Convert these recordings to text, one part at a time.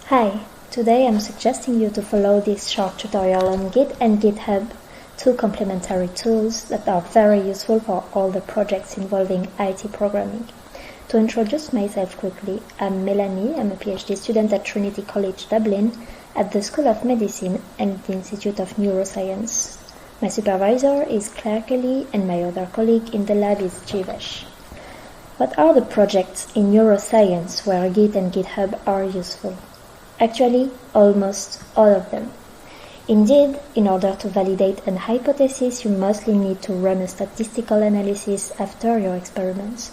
Hi, today I'm suggesting you to follow this short tutorial on Git and Github, two complementary tools that are very useful for all the projects involving IT programming. To introduce myself quickly, I'm Melanie. I'm a PhD student at Trinity College Dublin at the School of Medicine and the Institute of Neuroscience. My supervisor is Claire Kelly and my other colleague in the lab is Jivesh. What are the projects in neuroscience where Git and GitHub are useful? Actually, almost all of them. Indeed, in order to validate an hypothesis, you mostly need to run a statistical analysis after your experiments.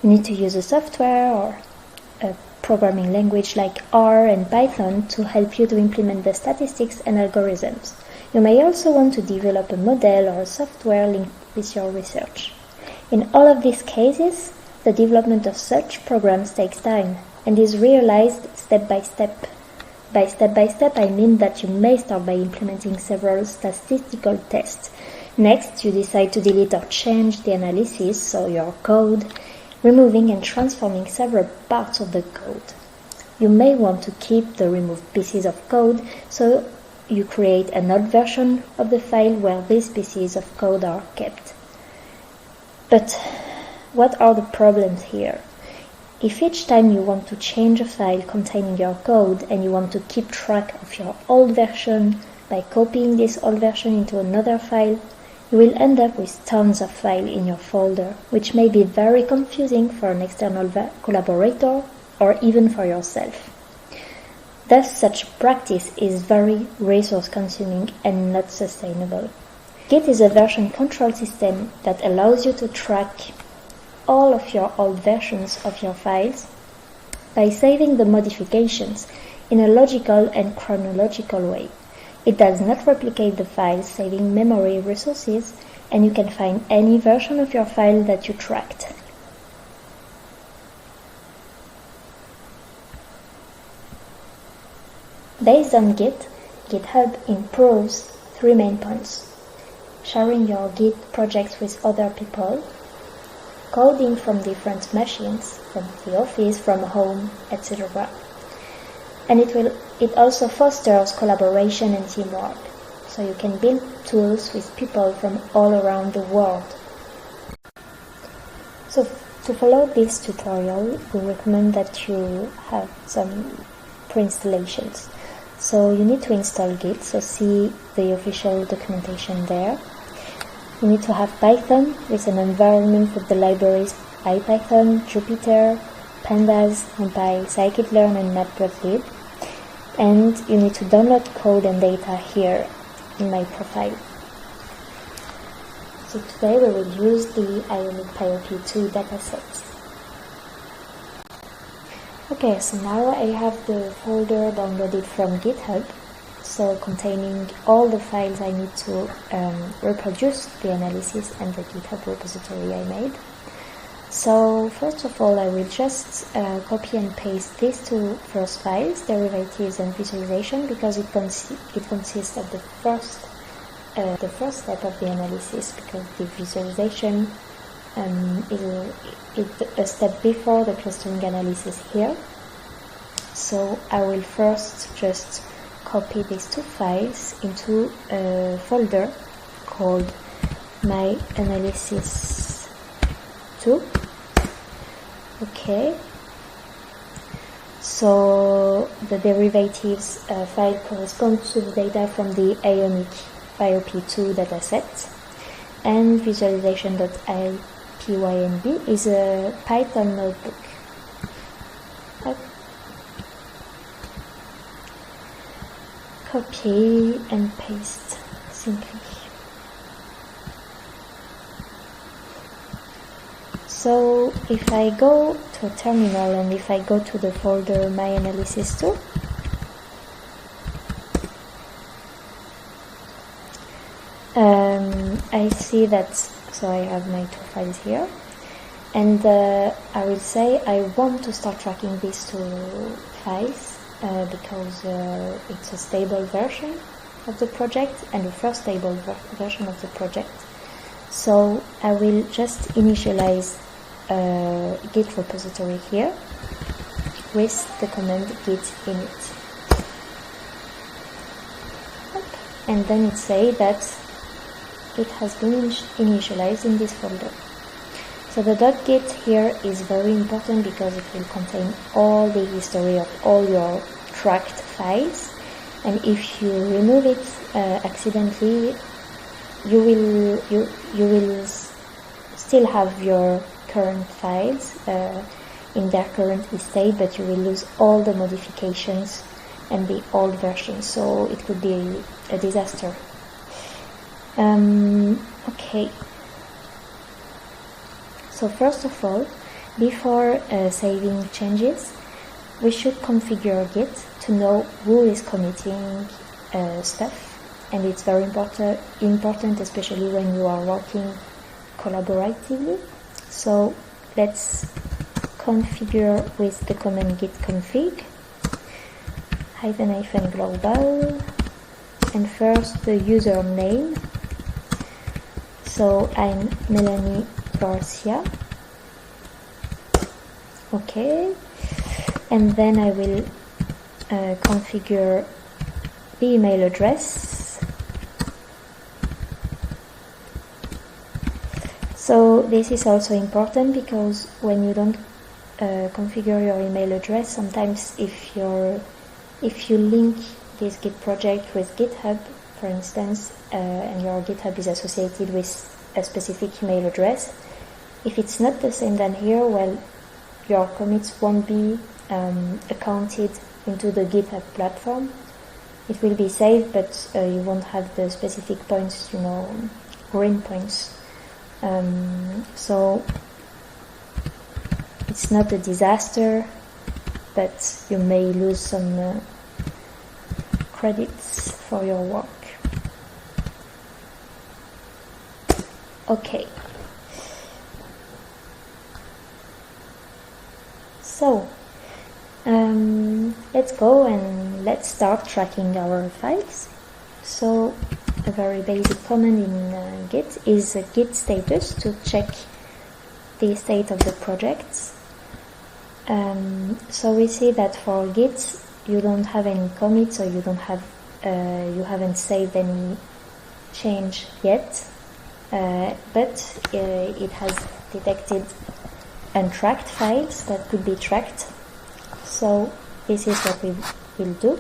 You need to use a software or a programming language like R and Python to help you to implement the statistics and algorithms. You may also want to develop a model or a software linked with your research. In all of these cases, the development of such programs takes time and is realized step by step. By step by step, I mean that you may start by implementing several statistical tests. Next, you decide to delete or change the analysis, so your code, removing and transforming several parts of the code. You may want to keep the removed pieces of code, so you create an old version of the file where these pieces of code are kept. But what are the problems here? If each time you want to change a file containing your code and you want to keep track of your old version by copying this old version into another file, you will end up with tons of files in your folder, which may be very confusing for an external collaborator or even for yourself. Thus, such practice is very resource-consuming and not sustainable. Git is a version control system that allows you to track all of your old versions of your files by saving the modifications in a logical and chronological way. It does not replicate the files, saving memory resources, and you can find any version of your file that you tracked. Based on Git, GitHub improves three main points: sharing your Git projects with other people, coding from different machines, from the office, from home, etc. And it also fosters collaboration and teamwork, so you can build tools with people from all around the world. So to follow this tutorial, we recommend that you have some pre-installations. So you need to install Git, so see the official documentation there. You need to have Python with an environment with the libraries IPython, Jupyter, Pandas, NumPy, scikit-learn, and Matplotlib. And you need to download code and data here in my profile. So today we will use the Ionic PyOP2 datasets. Okay, so now I have the folder downloaded from GitHub, so containing all the files I need to reproduce the analysis and the GitHub repository I made. So first of all, I will just copy and paste these two first files, derivatives and visualization, because it consists of the first step of the analysis, because the visualization is a step before the clustering analysis here. So I will first just copy these two files into a folder called My Analysis 2. Okay. So the derivatives file corresponds to the data from the Ionic PyOP2 dataset, and visualization.ipynb is a Python notebook. Copy and paste simply. So if I go to a terminal and if I go to the folder My Analysis 2, I see that, so I have my two files here, and I will say I want to start tracking these two files because it's a stable version of the project and the first stable version of the project. So I will just initialize Git repository here with the command git init. and then it says that it has been initialized in this folder. So the .git here is very important because it will contain all the history of all your tracked files, and if you remove it accidentally, you will still have your current files in their current state, but you will lose all the modifications and the old versions, so it could be a disaster. Okay. So first of all, before saving changes, we should configure Git to know who is committing stuff, and it's very important, especially when you are working collaboratively. So let's configure with the command git config --global, and first the username. So I'm Melanie Garcia. Okay, and then I will configure the email address. So this is also important because when you don't configure your email address, sometimes if you link this Git project with GitHub, for instance, and your GitHub is associated with a specific email address, if it's not the same than here, well, your commits won't be accounted into the GitHub platform. It will be saved, but you won't have the specific points, green points. So it's not a disaster, but you may lose some credits for your work. Okay. So let's go and let's start tracking our files. So a very basic command in Git is Git Status to check the state of the projects. So we see that for Git you don't have any commits, or you haven't saved any change yet, but it has detected untracked files that could be tracked. So this is what we will do.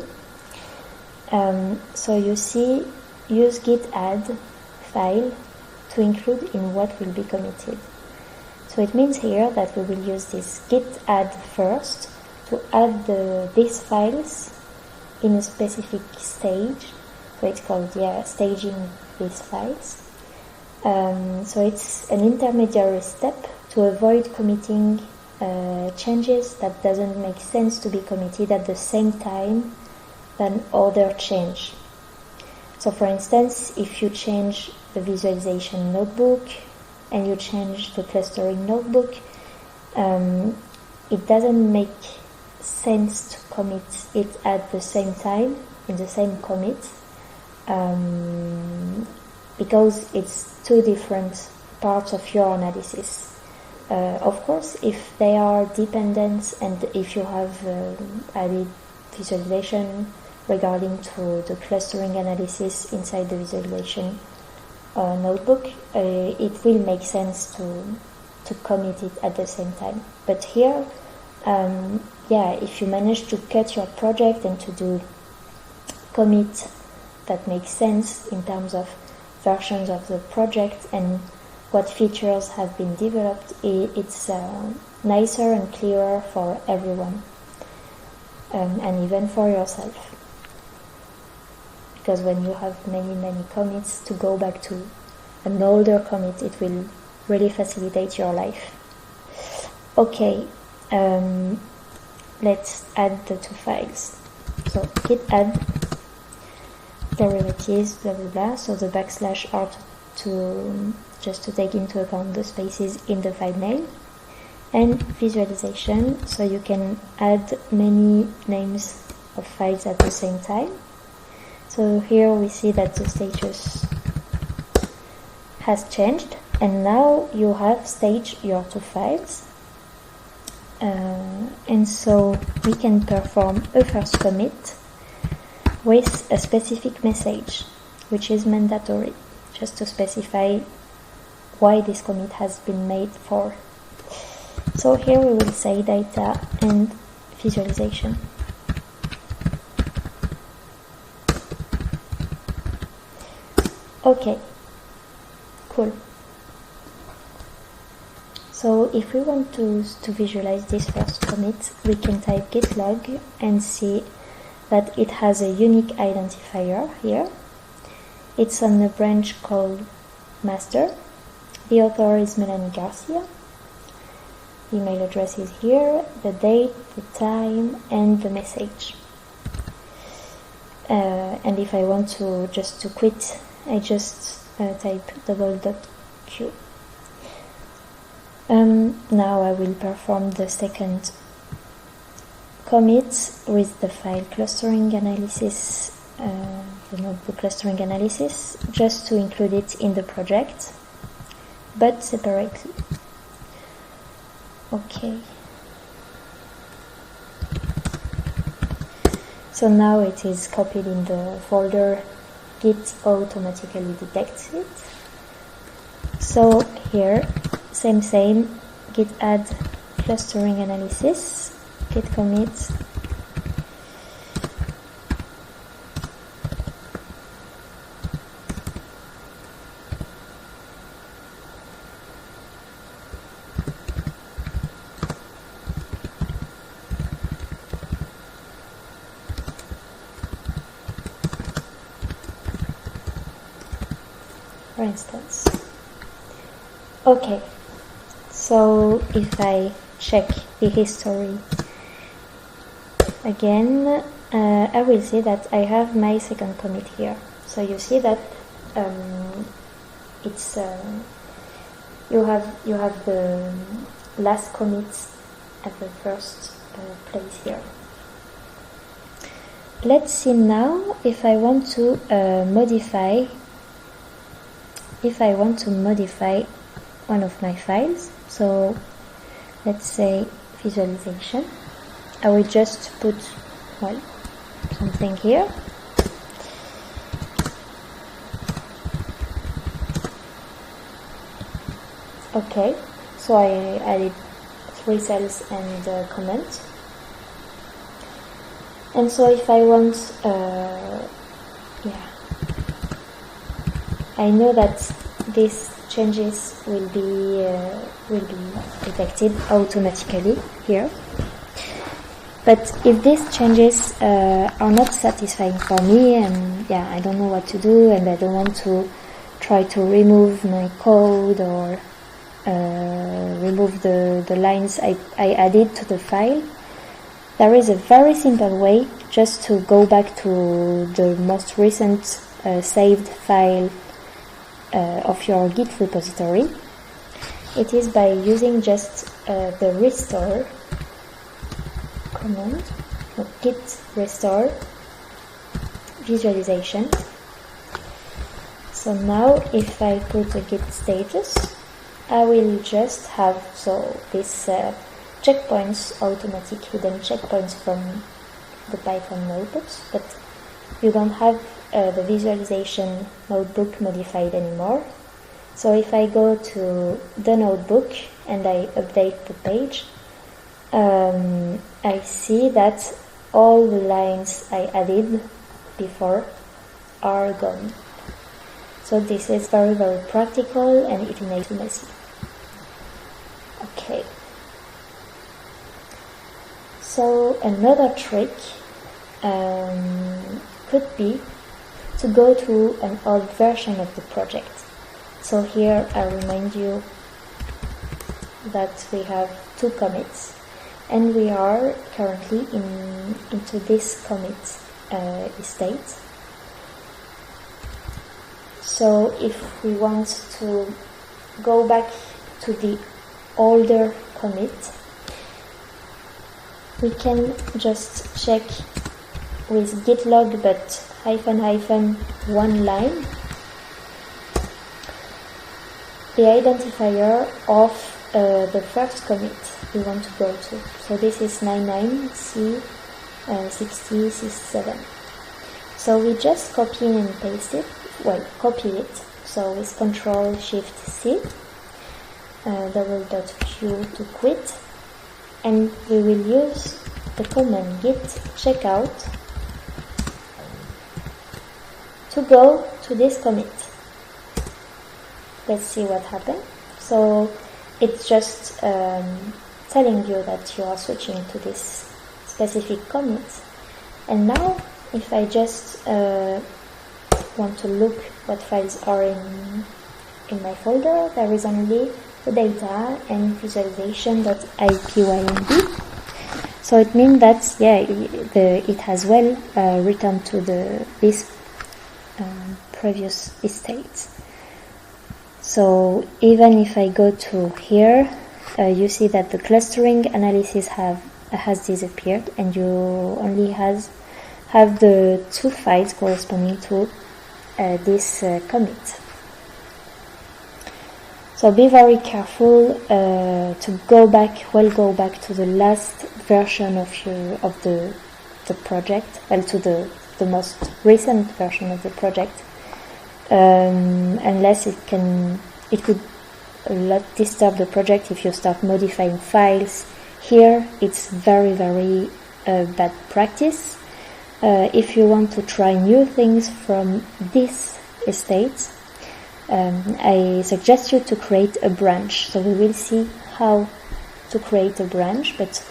So you see, use git add file to include in what will be committed. So it means here that we will use this git add first to add these files in a specific stage. So it's called staging these files. So it's an intermediary step to avoid committing changes that doesn't make sense to be committed at the same time than other change. So for instance, if you change the visualization notebook and you change the clustering notebook, it doesn't make sense to commit it at the same time in the same commit, because it's two different parts of your analysis. Of course, if they are dependent and if you have added visualization regarding to the clustering analysis inside the visualization notebook, it will make sense to commit it at the same time. But here, if you manage to cut your project and to do commit that makes sense in terms of versions of the project and what features have been developed, it's nicer and clearer for everyone, and even for yourself. Because when you have many commits, to go back to an older commit, it will really facilitate your life. Okay, let's add the two files. So git add derivatives, blah blah blah. So the backslash are just to take into account the spaces in the file name, and visualization, so you can add many names of files at the same time. So here we see that the status has changed, and now you have staged your two files, and so we can perform a first commit with a specific message. which is mandatory, just to specify why this commit has been made for. So here we will say data and visualization. Okay, cool. So if we want to visualize this first commit, we can type git log and see that it has a unique identifier here. It's on a branch called master. The author is Melanie Garcia. The email address is here, the date, the time, and the message. And if I want to quit, I just type double.q. Now I will perform the second commit with the file clustering analysis, the notebook clustering analysis, just to include it in the project, but separately. Okay. So now it is copied in the folder. Git automatically detects it. So here, same, git add clustering analysis, git commit. For instance. Okay, so if I check the history again, I will see that I have my second commit here. So you see that it's you have the last commits at the first place here. Let's see now if I want to modify. If I want to modify one of my files, so let's say visualization, I will just put, well, something here. Okay, so I added 3 cells and a comment. And so if I want, I know that these changes will be detected automatically here. But if these changes are not satisfying for me, and I don't know what to do, and I don't want to try to remove my code or remove the lines I added to the file, there is a very simple way just to go back to the most recent saved file of your Git repository. It is by using just the restore command, git restore visualization. So now if I put a git status, I will just have this checkpoints, automatic hidden checkpoints from the Python notebooks, but you don't have the visualization notebook modified anymore. So if I go to the notebook and I update the page, I see that all the lines I added before are gone. So this is very, very practical and it makes it messy. Okay. So another trick could be to go to an old version of the project. So here I remind you that we have 2 commits, and we are currently into this commit state. So if we want to go back to the older commit, we can just check with git log but -- one line the identifier of the first commit we want to go to. So this is 99C60C7. So we just copy and paste it copy it. So with Control Shift C, double.q to quit, and we will use the command git checkout to go to this commit. Let's see what happened. So it's just telling you that you are switching to this specific commit. And now if I just want to look what files are in my folder, there is only the data and visualization.ipynb. So it means that it has well returned to this previous state. So even if I go to here, you see that the clustering analysis has disappeared, and you only have the 2 files corresponding to this commit. So be very careful to go back to the last version of the project, to the most recent version of the project, unless it could disturb the project if you start modifying files. Here it's very bad practice. If you want to try new things from this estate, I suggest you to create a branch. So we will see how to create a branch, but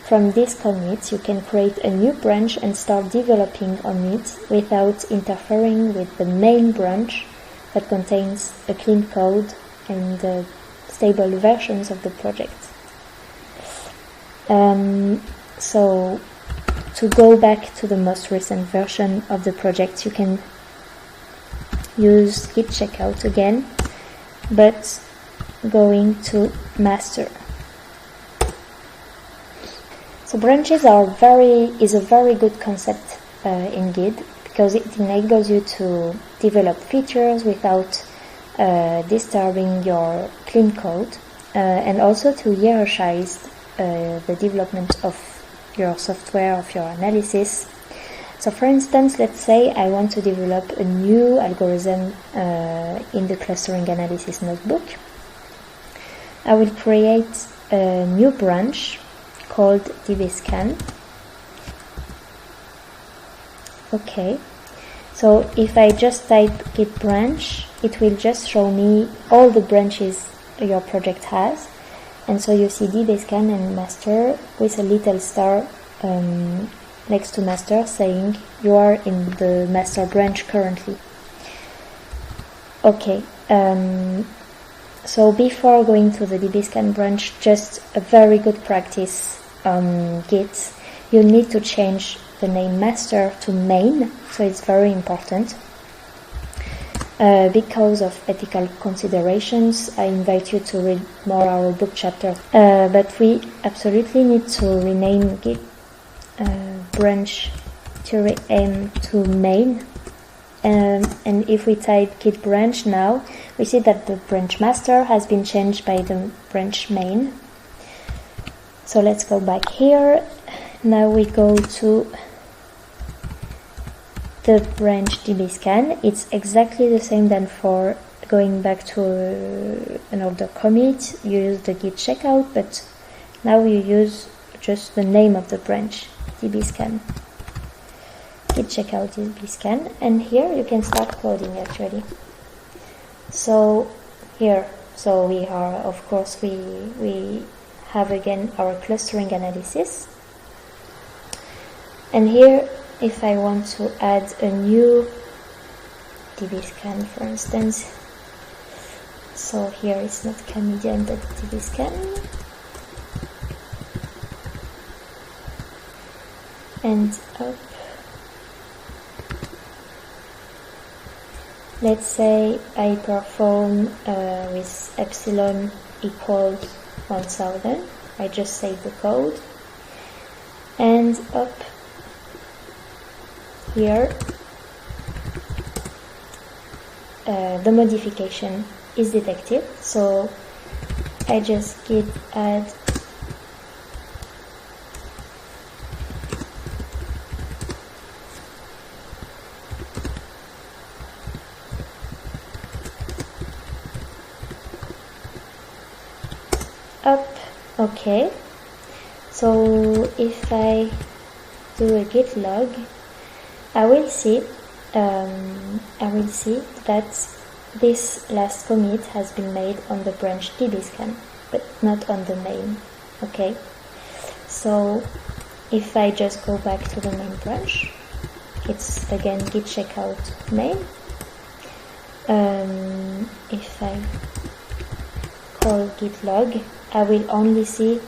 from this commit you can create a new branch and start developing on it without interfering with the main branch that contains a clean code and stable versions of the project. So to go back to the most recent version of the project, you can use git checkout again, but going to master. So branches is a very good concept in Git, because it enables you to develop features without disturbing your clean code, and also to hierarchize the development of your software, of your analysis. So for instance, let's say I want to develop a new algorithm in the clustering analysis notebook. I will create a new branch called dbscan. Okay, so if I just type git branch, it will just show me all the branches your project has. And so you see dbscan and master with a little star next to master saying you are in the master branch currently. Okay, so before going to the dbscan branch, just a very good practice on Git, you need to change the name master to main, so it's very important. Because of ethical considerations, I invite you to read more our book chapter. But we absolutely need to rename Git branch-m to main. And if we type git branch now, we see that the branch master has been changed by the branch main. So let's go back here. Now we go to the branch dbscan. It's exactly the same than for going back to an older commit. You use the git checkout, but now you use just the name of the branch, dbscan. Git checkout dbscan, and here you can start coding actually. So here, so we are, of course, we have again our clustering analysis, and here if I want to add a new dbscan, for instance, so here it's not Canadian but dbscan, and up. Let's say I perform with epsilon equals 1000. I just save the code, and up here the modification is detected, so I just git add up. Okay. So if I do a git log, I will see that this last commit has been made on the branch dbscan, but not on the main. Okay. So if I just go back to the main branch, it's again git checkout main. If I call git log, I will only see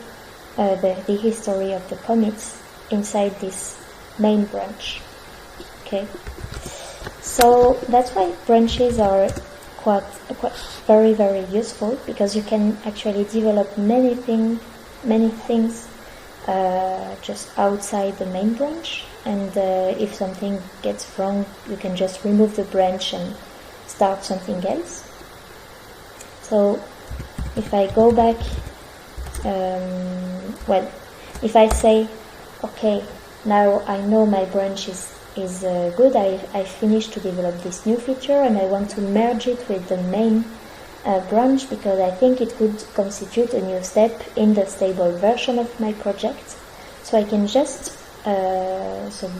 the history of the commits inside this main branch. Okay, so that's why branches are quite very, very useful, because you can actually develop many things just outside the main branch, and if something gets wrong, you can just remove the branch and start something else. So if I go back, if I say, okay, now I know my branch is good, I finished to develop this new feature and I want to merge it with the main branch, because I think it could constitute a new step in the stable version of my project. So I can just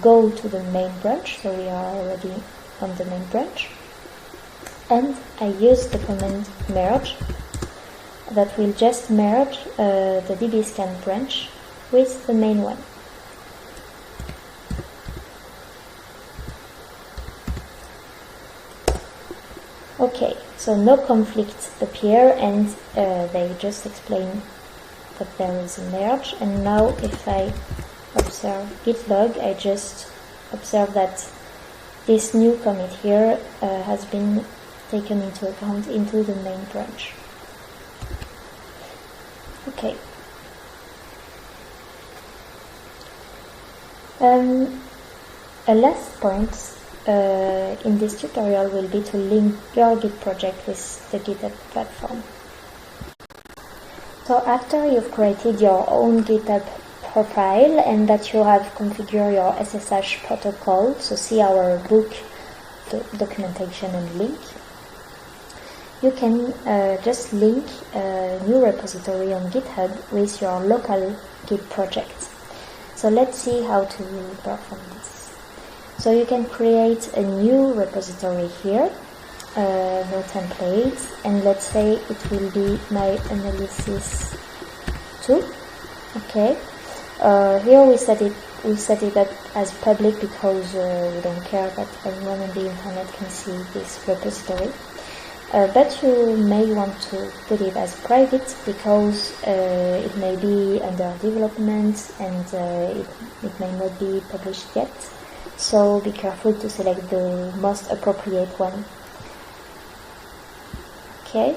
go to the main branch. So we are already on the main branch, and I use the command merge that will just merge the dbscan branch with the main one. Okay, so no conflicts appear, and they just explain that there is a merge. And now if I observe git log, I just observe that this new commit here has been taken into account into the main branch. Okay. A last point in this tutorial will be to link your Git project with the GitHub platform. So after you've created your own GitHub profile and that you have configured your SSH protocol, so see our book documentation and link, you can just link a new repository on GitHub with your local Git project. So let's see how to perform this. So you can create a new repository here, no templates, and let's say it will be my analysis 2. Okay. Here we set it up as public because we don't care that anyone on the internet can see this repository. But you may want to put it as private because it may be under development and it may not be published yet. So be careful to select the most appropriate one. Okay.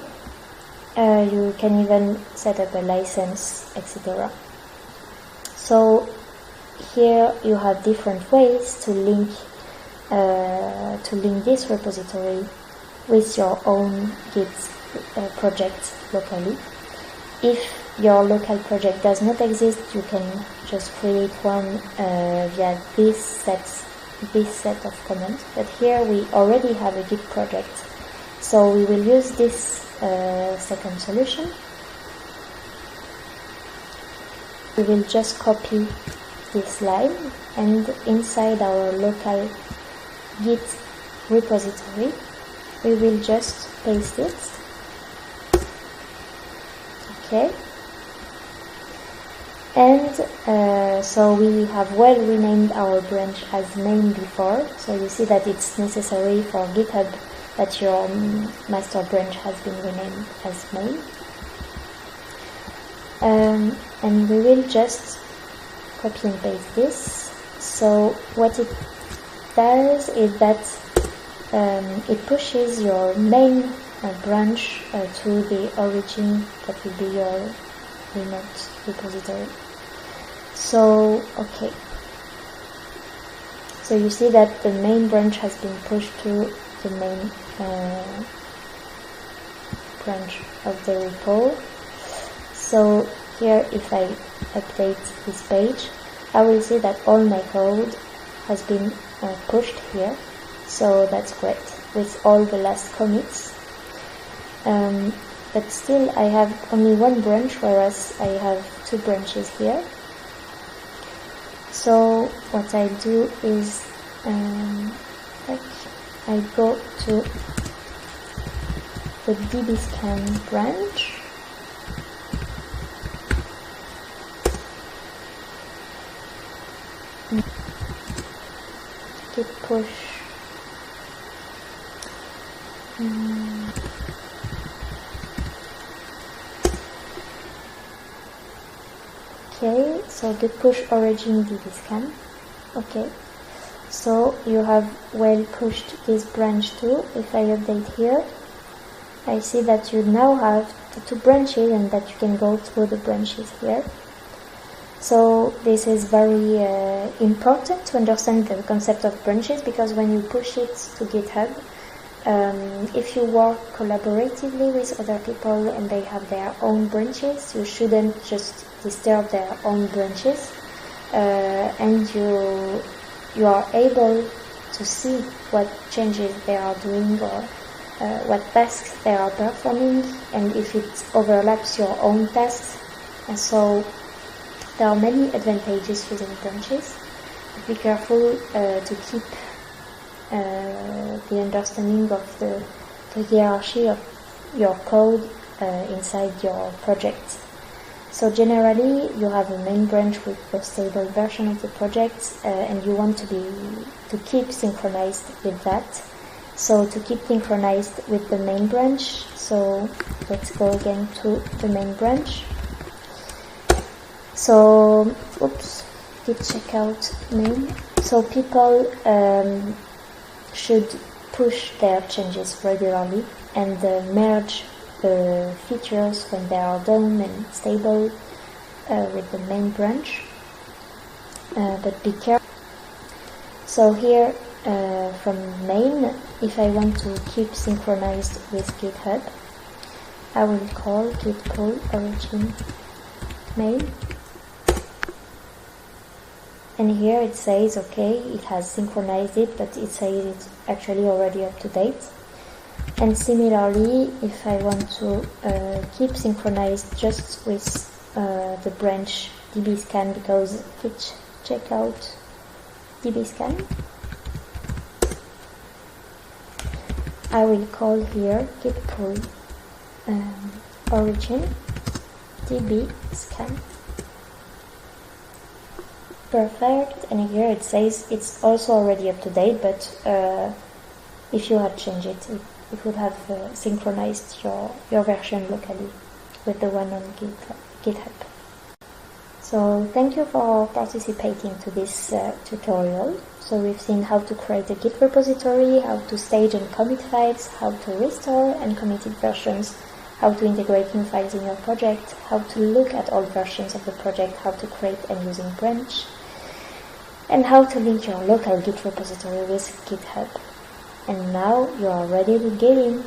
You can even set up a license, etc. So here you have different ways to link this repository with your own Git project locally. If your local project does not exist, you can just create one via this set of commands. But here we already have a Git project, so we will use this second solution. We will just copy this line, and inside our local Git repository we will just paste it. Okay, and so we have well renamed our branch as main before, so you see that it's necessary for GitHub that your master branch has been renamed as main. And we will just copy and paste this. So what it does is that it pushes your main branch to the origin that will be your remote repository. So, okay. So you see that the main branch has been pushed to the main branch of the repo. So here, if I update this page, I will see that all my code has been pushed here. So that's great, with all the last commits. but still I have only one branch, whereas I have 2 branches here. So what I do is I go to the dbscan branch, git push okay, so git push origin dbscan. Okay, so you have well pushed this branch too. If I update here, I see that you now have the 2 branches and that you can go through the branches here. So this is very important to understand the concept of branches, because when you push it to GitHub, if you work collaboratively with other people and they have their own branches, you shouldn't just disturb their own branches, and you are able to see what changes they are doing, or what tasks they are performing, and if it overlaps your own tasks. And so there are many advantages using branches. Be careful to keep the understanding of the hierarchy of your code inside your project. So generally you have a main branch with a stable version of the project, and you want to keep synchronized with that. So to keep synchronized with the main branch, so let's go again to the main branch. So, git checkout main. So people should push their changes regularly and merge the features when they are done and stable with the main branch. But be careful. So here from main, if I want to keep synchronized with GitHub, I will call git pull origin main. And here it says, okay, it has synchronized it, but it says it's actually already up to date. And similarly, if I want to keep synchronized just with the branch dbscan, because git checkout dbscan, I will call here git pull origin dbscan. Perfect. And here it says it's also already up to date, but if you had changed it, it would have synchronized your version locally with the one on GitHub. So thank you for participating to this tutorial. So we've seen how to create a Git repository, how to stage and commit files, how to restore and committed versions, how to integrate new files in your project, how to look at all versions of the project, how to create and using branch, and how to link your local Git repository with GitHub. And now you are ready to get in.